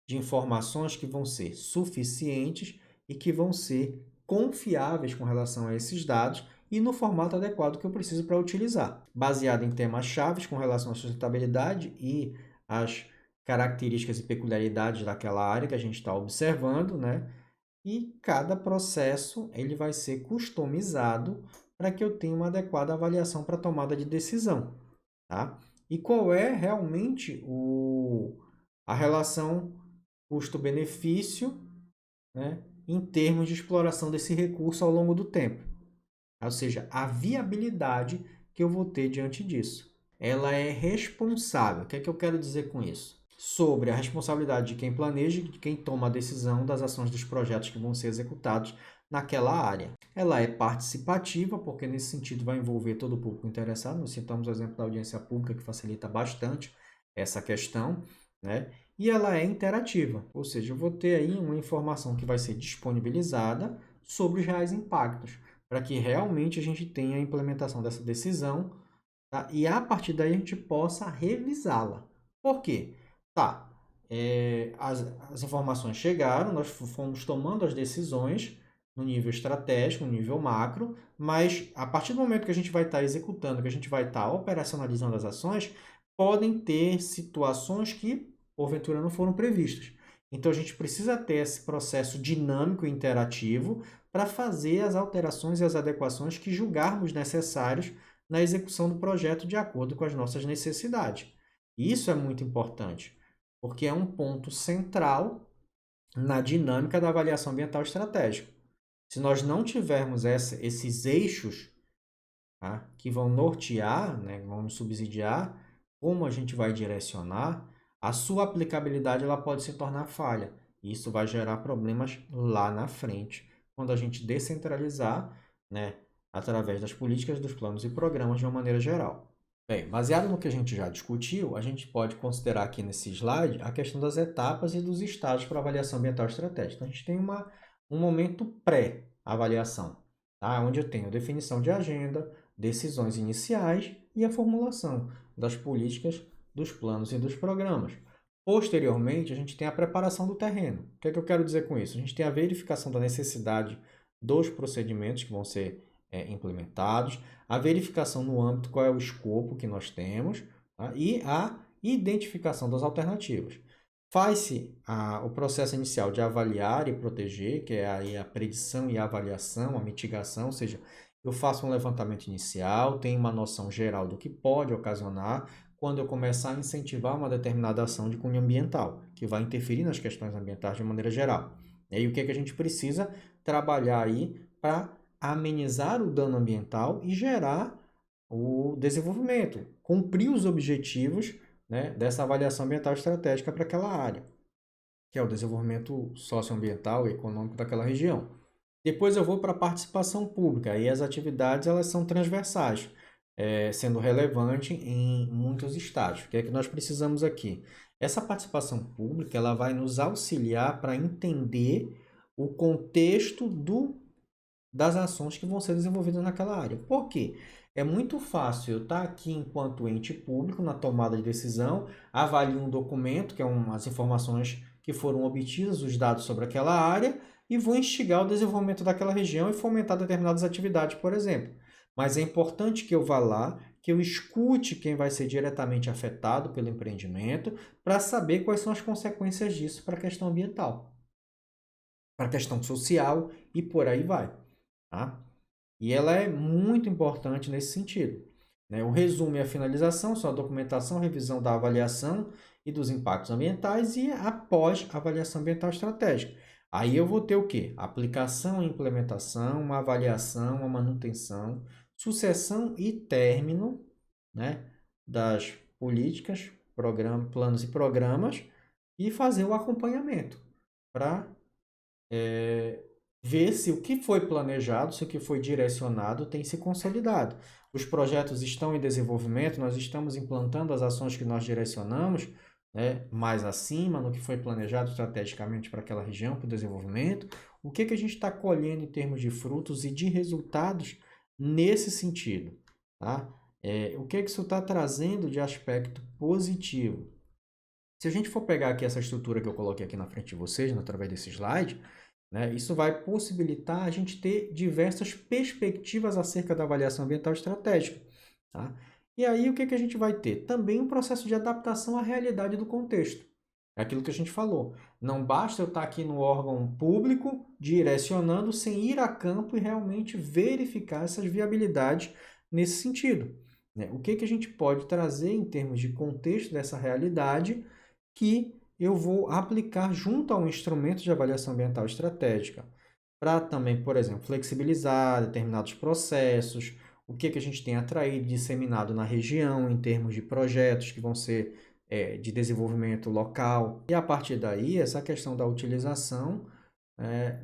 de informações que vão ser suficientes e que vão ser confiáveis com relação a esses dados e no formato adequado que eu preciso para utilizar, baseado em temas chaves com relação à sustentabilidade e às características e peculiaridades daquela área que a gente está observando, né? E cada processo ele vai ser customizado para que eu tenha uma adequada avaliação para tomada de decisão, tá? E qual é realmente a relação custo-benefício, né, em termos de exploração desse recurso ao longo do tempo. Ou seja, a viabilidade que eu vou ter diante disso. Ela é responsável. O que é que eu quero dizer com isso? Sobre a responsabilidade de quem planeja e de quem toma a decisão das ações dos projetos que vão ser executados naquela área. Ela é participativa, porque nesse sentido vai envolver todo o público interessado. Nós citamos o exemplo da audiência pública, que facilita bastante essa questão, né? E ela é interativa, ou seja, eu vou ter aí uma informação que vai ser disponibilizada sobre os reais impactos, para que realmente a gente tenha a implementação dessa decisão, tá? E a partir daí a gente possa revisá-la. Por quê? Tá, as informações chegaram, nós fomos tomando as decisões no nível estratégico, no nível macro, mas a partir do momento que a gente vai estar executando, que a gente vai estar operacionalizando as ações, podem ter situações que, porventura, não foram previstas. Então, a gente precisa ter esse processo dinâmico e interativo para fazer as alterações e as adequações que julgarmos necessários na execução do projeto de acordo com as nossas necessidades. E isso é muito importante, porque é um ponto central na dinâmica da avaliação ambiental estratégica. Se nós não tivermos esses eixos, tá, que vão nortear, né, vão nos subsidiar, como a gente vai direcionar, a sua aplicabilidade ela pode se tornar falha. E isso vai gerar problemas lá na frente, quando a gente descentralizar, né, através das políticas, dos planos e programas de uma maneira geral. Bem, baseado no que a gente já discutiu, a gente pode considerar aqui nesse slide a questão das etapas e dos estágios para avaliação ambiental estratégica. Então, a gente tem um momento pré-avaliação, tá? Onde eu tenho a definição de agenda, decisões iniciais e a formulação das políticas, dos planos e dos programas. Posteriormente, a gente tem a preparação do terreno. O que é que eu quero dizer com isso? A gente tem a verificação da necessidade dos procedimentos que vão ser implementados, a verificação no âmbito qual é o escopo que nós temos, tá? E a identificação das alternativas. Faz-se o processo inicial de avaliar e proteger, que é aí a predição e a avaliação, a mitigação, ou seja, eu faço um levantamento inicial, tenho uma noção geral do que pode ocasionar quando eu começar a incentivar uma determinada ação de cunho ambiental, que vai interferir nas questões ambientais de maneira geral. E aí o que é que a gente precisa trabalhar aí para amenizar o dano ambiental e gerar o desenvolvimento, cumprir os objetivos, né, dessa avaliação ambiental estratégica para aquela área, que é o desenvolvimento socioambiental e econômico daquela região. Depois eu vou para a participação pública, aí as atividades elas são transversais, sendo relevante em muitos estágios. O que é que nós precisamos aqui? Essa participação pública ela vai nos auxiliar para entender o contexto das ações que vão ser desenvolvidas naquela área. Por quê? É muito fácil eu estar aqui enquanto ente público na tomada de decisão, avalio um documento, que é as informações que foram obtidas, os dados sobre aquela área, e vou instigar o desenvolvimento daquela região e fomentar determinadas atividades, por exemplo. Mas é importante que eu vá lá, que eu escute quem vai ser diretamente afetado pelo empreendimento, para saber quais são as consequências disso para a questão ambiental, para a questão social e por aí vai. Tá? E ela é muito importante nesse sentido, né? O resumo e a finalização são a documentação, revisão da avaliação e dos impactos ambientais e após a avaliação ambiental estratégica. Aí eu vou ter o quê? Aplicação e implementação, uma avaliação, uma manutenção, sucessão e término, né, das políticas, planos e programas e fazer o acompanhamento para ver se o que foi planejado, se o que foi direcionado tem se consolidado. Os projetos estão em desenvolvimento, nós estamos implantando as ações que nós direcionamos, né, mais acima, no que foi planejado estrategicamente para aquela região, para o desenvolvimento. O que a gente está colhendo em termos de frutos e de resultados nesse sentido? Tá? O que isso está trazendo de aspecto positivo? Se a gente for pegar aqui essa estrutura que eu coloquei aqui na frente de vocês, através desse slide, né, isso vai possibilitar a gente ter diversas perspectivas acerca da avaliação ambiental estratégica. Tá? E aí o que a gente vai ter? Também um processo de adaptação à realidade do contexto. É aquilo que a gente falou. Não basta eu estar aqui no órgão público direcionando sem ir a campo e realmente verificar essas viabilidades nesse sentido, né? O que que a gente pode trazer em termos de contexto dessa realidade que eu vou aplicar junto a um instrumento de avaliação ambiental estratégica para também, por exemplo, flexibilizar determinados processos, o que que a gente tem atraído, disseminado na região em termos de projetos que vão ser de desenvolvimento local. E a partir daí, essa questão da utilização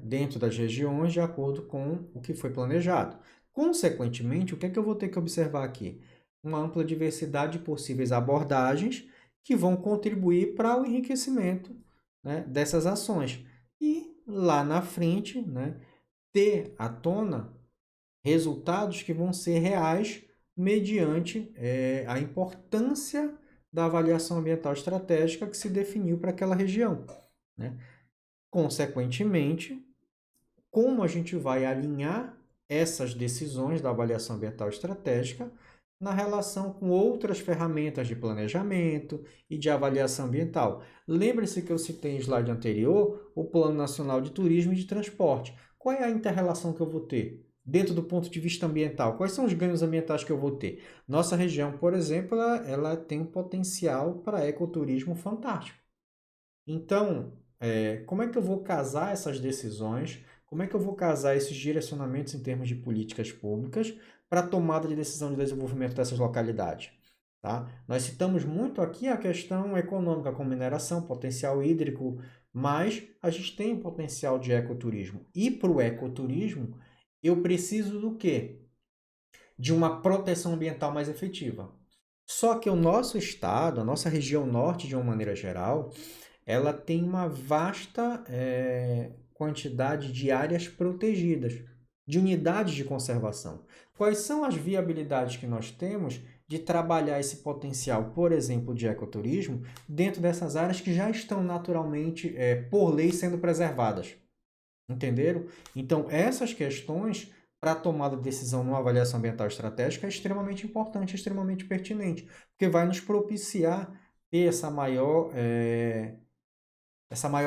dentro das regiões de acordo com o que foi planejado. Consequentemente, o que é que eu vou ter que observar aqui? Uma ampla diversidade de possíveis abordagens que vão contribuir para o enriquecimento, né, dessas ações. E lá na frente, né, ter à tona resultados que vão ser reais mediante a importância da avaliação ambiental estratégica que se definiu para aquela região, né? Consequentemente, como a gente vai alinhar essas decisões da avaliação ambiental estratégica na relação com outras ferramentas de planejamento e de avaliação ambiental. Lembre-se que eu citei no slide anterior o Plano Nacional de Turismo e de Transporte. Qual é a inter-relação que eu vou ter? Dentro do ponto de vista ambiental, quais são os ganhos ambientais que eu vou ter? Nossa região, por exemplo, ela tem um potencial para ecoturismo fantástico. Então, como é que eu vou casar essas decisões? Como é que eu vou casar esses direcionamentos em termos de políticas públicas para a tomada de decisão de desenvolvimento dessas localidades? Tá? Nós citamos muito aqui a questão econômica com mineração, potencial hídrico, mas a gente tem o potencial de ecoturismo. E para o ecoturismo, eu preciso do quê? De uma proteção ambiental mais efetiva. Só que o nosso estado, a nossa região norte, de uma maneira geral, ela tem uma vasta quantidade de áreas protegidas, de unidades de conservação. Quais são as viabilidades que nós temos de trabalhar esse potencial, por exemplo, de ecoturismo, dentro dessas áreas que já estão naturalmente, por lei, sendo preservadas? Entenderam? Então, essas questões para a tomada de decisão numa avaliação ambiental estratégica é extremamente importante, extremamente pertinente, porque vai nos propiciar ter essa maior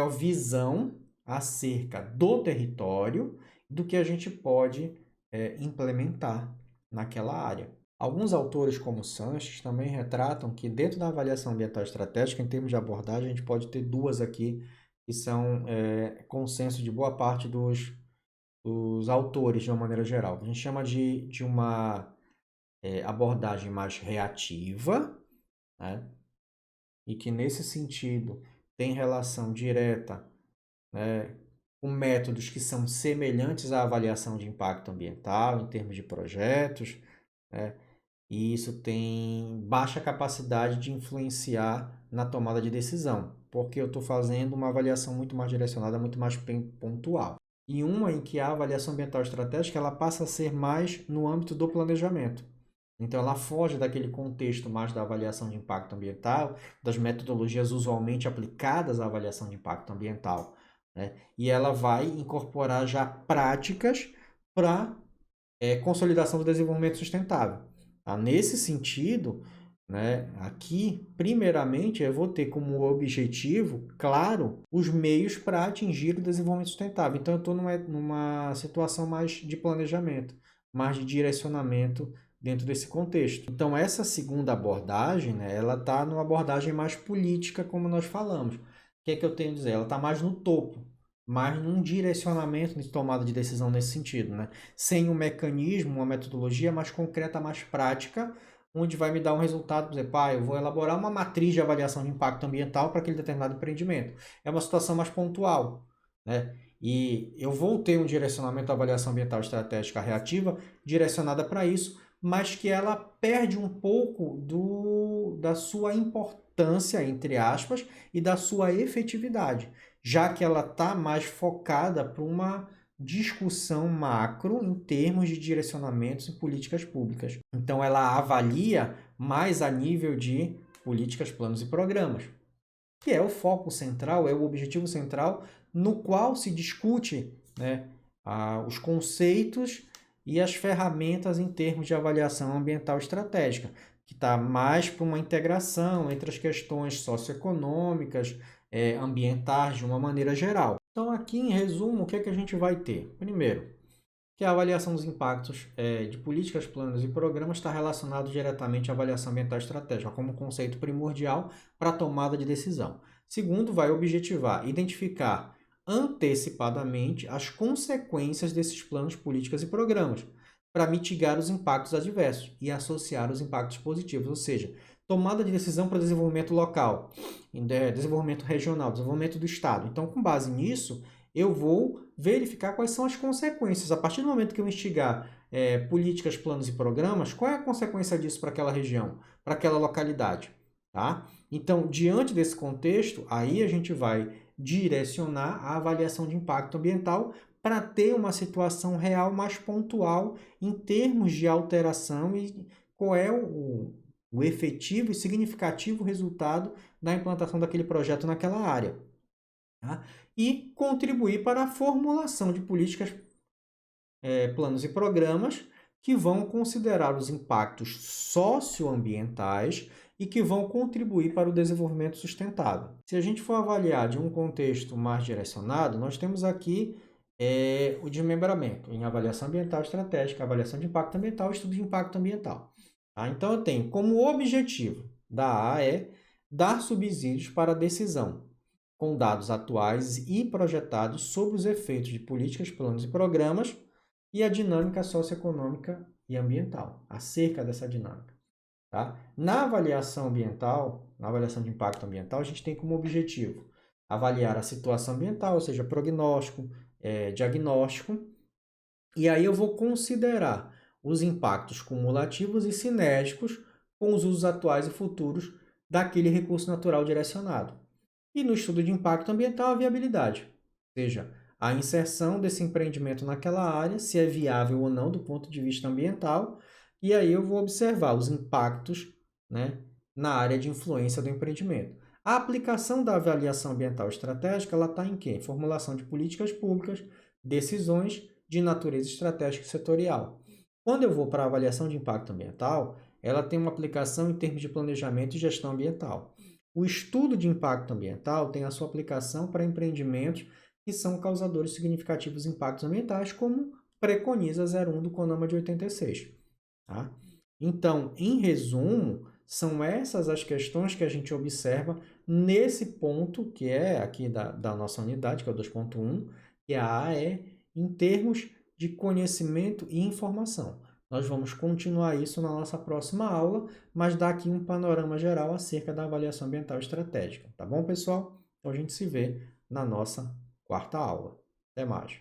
visão acerca do território, do que a gente pode implementar naquela área. Alguns autores, como Sanches, também retratam que dentro da avaliação ambiental estratégica, em termos de abordagem, a gente pode ter duas aqui, que são consenso de boa parte dos autores, de uma maneira geral. A gente chama de uma abordagem mais reativa, né? E que, nesse sentido, tem relação direta, né, com métodos que são semelhantes à avaliação de impacto ambiental, em termos de projetos, né? E isso tem baixa capacidade de influenciar na tomada de decisão, porque eu estou fazendo uma avaliação muito mais direcionada, muito mais pontual. E uma em que a avaliação ambiental estratégica ela passa a ser mais no âmbito do planejamento. Então, ela foge daquele contexto mais da avaliação de impacto ambiental, das metodologias usualmente aplicadas à avaliação de impacto ambiental, né? E ela vai incorporar já práticas para consolidação do desenvolvimento sustentável. Tá? Nesse sentido, né, aqui, primeiramente, eu vou ter como objetivo, claro, os meios para atingir o desenvolvimento sustentável. Então, eu estou numa situação mais de planejamento, mais de direcionamento dentro desse contexto. Então, essa segunda abordagem, né, ela está numa abordagem mais política, como nós falamos. O que é que eu tenho a dizer? Ela está mais no topo, mais num direcionamento de tomada de decisão nesse sentido, né? Sem um mecanismo, uma metodologia mais concreta, mais prática, onde vai me dar um resultado, por exemplo, eu vou elaborar uma matriz de avaliação de impacto ambiental para aquele determinado empreendimento. É uma situação mais pontual, né? E eu vou ter um direcionamento da avaliação ambiental estratégica reativa direcionada para isso, mas que ela perde um pouco da sua importância, entre aspas, e da sua efetividade, já que ela está mais focada para uma discussão macro em termos de direcionamentos e políticas públicas. Então, ela avalia mais a nível de políticas, planos e programas, que é o foco central, é o objetivo central no qual se discute, né, os conceitos e as ferramentas em termos de avaliação ambiental estratégica, que está mais para uma integração entre as questões socioeconômicas, ambientais de uma maneira geral. Então, aqui em resumo, o que é que a gente vai ter? Primeiro, que a avaliação dos impactos de políticas, planos e programas está relacionado diretamente à avaliação ambiental estratégica como conceito primordial para a tomada de decisão. Segundo, vai objetivar, identificar antecipadamente as consequências desses planos, políticas e programas para mitigar os impactos adversos e associar os impactos positivos, ou seja, tomada de decisão para desenvolvimento local, desenvolvimento regional, desenvolvimento do Estado. Então, com base nisso, eu vou verificar quais são as consequências. A partir do momento que eu instigar políticas, planos e programas, qual é a consequência disso para aquela região, para aquela localidade? Tá? Então, diante desse contexto, aí a gente vai direcionar a avaliação de impacto ambiental para ter uma situação real mais pontual em termos de alteração e qual é o efetivo e significativo resultado da implantação daquele projeto naquela área. Tá? E contribuir para a formulação de políticas, planos e programas que vão considerar os impactos socioambientais e que vão contribuir para o desenvolvimento sustentável. Se a gente for avaliar de um contexto mais direcionado, nós temos aqui o desmembramento em avaliação ambiental estratégica, avaliação de impacto ambiental, estudo de impacto ambiental. Tá? Então, eu tenho como objetivo da A dar subsídios para a decisão, com dados atuais e projetados sobre os efeitos de políticas, planos e programas e a dinâmica socioeconômica e ambiental, acerca dessa dinâmica. Tá? Na avaliação ambiental, na avaliação de impacto ambiental, a gente tem como objetivo avaliar a situação ambiental, ou seja, prognóstico, diagnóstico, e aí eu vou considerar os impactos cumulativos e sinérgicos com os usos atuais e futuros daquele recurso natural direcionado. E no estudo de impacto ambiental, a viabilidade, ou seja, a inserção desse empreendimento naquela área, se é viável ou não do ponto de vista ambiental, e aí eu vou observar os impactos, né, na área de influência do empreendimento. A aplicação da avaliação ambiental estratégica está em quê? Formulação de políticas públicas, decisões de natureza estratégica e setorial. Quando eu vou para a avaliação de impacto ambiental, ela tem uma aplicação em termos de planejamento e gestão ambiental. O estudo de impacto ambiental tem a sua aplicação para empreendimentos que são causadores significativos de impactos ambientais, como preconiza 01 do CONAMA de 86. Tá? Então, em resumo, são essas as questões que a gente observa nesse ponto, que é aqui da nossa unidade, que é o 2.1, que a A em termos de conhecimento e informação. Nós vamos continuar isso na nossa próxima aula, mas dá aqui um panorama geral acerca da avaliação ambiental estratégica. Tá bom, pessoal? Então a gente se vê na nossa quarta aula. Até mais.